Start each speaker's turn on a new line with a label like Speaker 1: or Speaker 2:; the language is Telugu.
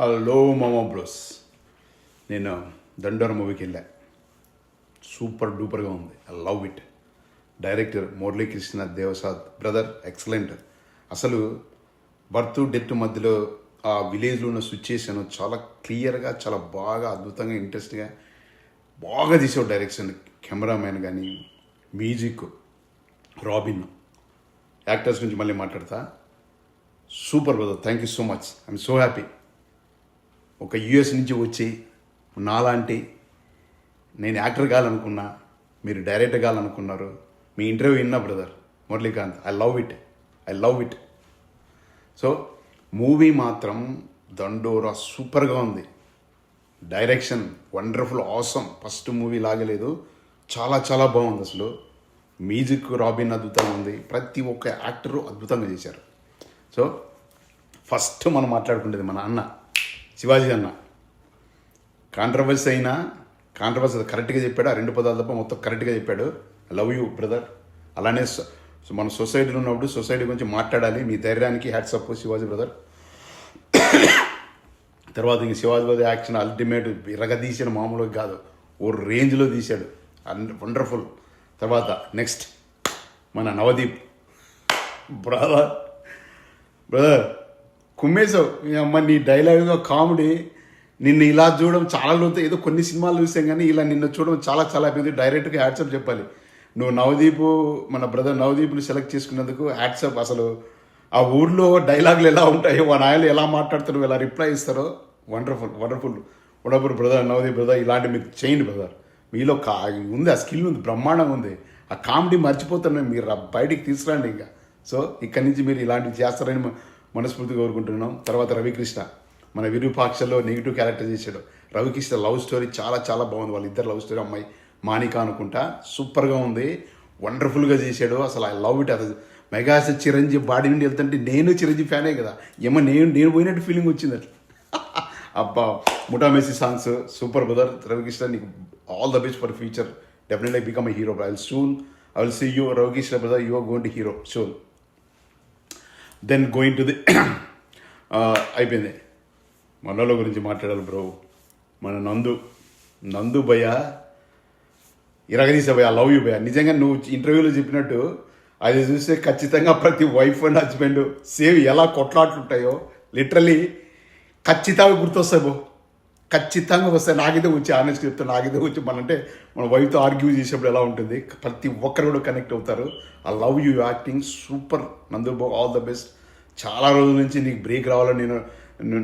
Speaker 1: హలో మామా బ్రోస్, నేను దండోర మూవీకి వెళ్ళా. సూపర్ డూపర్గా ఉంది. I love it. Director Muralikrishna Devasad brother excellent. అసలు బర్త్ డెత్ మధ్యలో ఆ విలేజ్లో ఉన్న సిచ్యుయేషన్ చాలా క్లియర్గా, చాలా బాగా అద్భుతంగా, ఇంట్రెస్ట్గా బాగా తీసావు. డైరెక్షన్, కెమెరామ్యాన్ కానీ, మ్యూజిక్, రాబిన్, యాక్టర్స్ గురించి మళ్ళీ మాట్లాడతా. Super brother, thank you so much. I'm so happy. ఒక యూఎస్ నుంచి వచ్చి నాలాంటి, నేను యాక్టర్ కావాలనుకున్నా, మీరు డైరెక్టర్ కావాలనుకున్నారు. మీ ఇంటర్వ్యూ విన్నా brother Muralikanth. I love it. So movie మాత్రం దండోరా సూపర్గా ఉంది. Direction wonderful, awesome. First movie లాగలేదు, చాలా చాలా బాగుంది. అసలు మ్యూజిక్, రాబిన్ అద్భుతంగా ఉంది. ప్రతి ఒక్క యాక్టరు అద్భుతంగా చేశారు. సో ఫస్ట్ మనం మాట్లాడుకునేది మన అన్న శివాజీ అన్న. కాంట్రవర్సీ కరెక్ట్గా చెప్పాడు. ఆ 2 పదాలు తప్ప మొత్తం కరెక్ట్గా చెప్పాడు. I love you brother. అలానే మన సొసైటీలో ఉన్నప్పుడు సొసైటీ గురించి మాట్లాడాలి. మీ ధైర్యానికి హ్యాట్సప్ శివాజీ బ్రదర్. తర్వాత ఇంక శివాజీ బ్రదర్ యాక్షన్ అల్టిమేట్, విరగదీసిన మామూలుగా కాదు, ఓ రేంజ్లో తీశాడు. వండర్ఫుల్. తర్వాత నెక్స్ట్ మన నవదీప్ బ్రదర్ కుమ్మేశావు. అమ్మ నీ డైలాగ్, కామెడీ, నిన్ను ఇలా చూడడం చాలా లోతు. ఏదో కొన్ని సినిమాలు చూసాం కానీ ఇలా నిన్ను చూడడం చాలా చాలా పెద్ద. డైరెక్ట్గా హ్యాట్సప్ చెప్పాలి. నువ్వు నవదీప్, మన బ్రదర్ నవదీప్ని సెలెక్ట్ చేసుకున్నందుకు హ్యాట్సప్. అసలు ఆ ఊర్లో డైలాగులు ఎలా ఉంటాయో, వాళ్ళ ఆయన ఎలా మాట్లాడతారో, ఎలా రిప్లై ఇస్తారో, వండర్ఫుల్ బ్రదర్ నవదీప్ బ్రదర్. ఇలాంటి మీరు చేయండి బ్రదర్. మీలో ఉంది, ఆ స్కిల్ ఉంది, బ్రహ్మాండంగా ఉంది. ఆ కామెడీ మర్చిపోతాను, మీరు బయటికి తీసుకురండి ఇంకా. సో ఇక్కడి నుంచి మీరు ఇలాంటివి చేస్తారని మనస్ఫూర్తిగా కోరుకుంటున్నాం. తర్వాత రవికృష్ణ, మన విరూపాక్షలో నెగిటివ్ క్యారెక్టర్ చేశాడు. రవికృష్ణ లవ్ స్టోరీ చాలా చాలా బాగుంది. వాళ్ళిద్దరు లవ్ స్టోరీ. అమ్మాయి మానిక అనుకుంటా, సూపర్గా ఉంది, వండర్ఫుల్గా చేశాడు. అసలు ఐ లవ్ ఇట్. అది మెగాస్ చిరంజీవి బాడీ నుండి వెళ్తుంటే నేను చిరంజీవి ఫ్యానే కదా, ఏమో నేను పోయినట్టు ఫీలింగ్ వచ్చింది అట్లా. అబ్బా, ముఠామేసి సాంగ్స్ సూపర్ బ్రదర్. రవికృష్ణ, నీకు all the best for future. Definitely become a hero. I will see you Ravikrishna brother. You are going to hero soon. Then going to the అయిపోయింది. మనోళ్ళ గురించి మాట్లాడాలి బ్రో. మన నందు భయ్య ఇరగదీసే భయ్య. ఐ లవ్ యూ భయ్య. నిజంగా నువ్వు ఇంటర్వ్యూలో చెప్పినట్టు అది చూస్తే ఖచ్చితంగా ప్రతి వైఫ్ అండ్ హస్బెండ్ సేవ్ ఎలా కొట్లాట్లుంటాయో లిటరలీ ఖచ్చితంగా గుర్తొస్తాయి బో. ఖచ్చితంగా వస్తాయి. నాకైతే వచ్చి ఆనెస్ట్గా చెప్తాను, నాకైతే వచ్చి మన వైఫ్తో ఆర్గ్యూ చేసేప్పుడు ఎలా ఉంటుంది, ప్రతి ఒక్కరు కూడా కనెక్ట్ అవుతారు. I love you acting super నందు బో. All the best. చాలా రోజుల నుంచి నీకు బ్రేక్ రావాలని నేను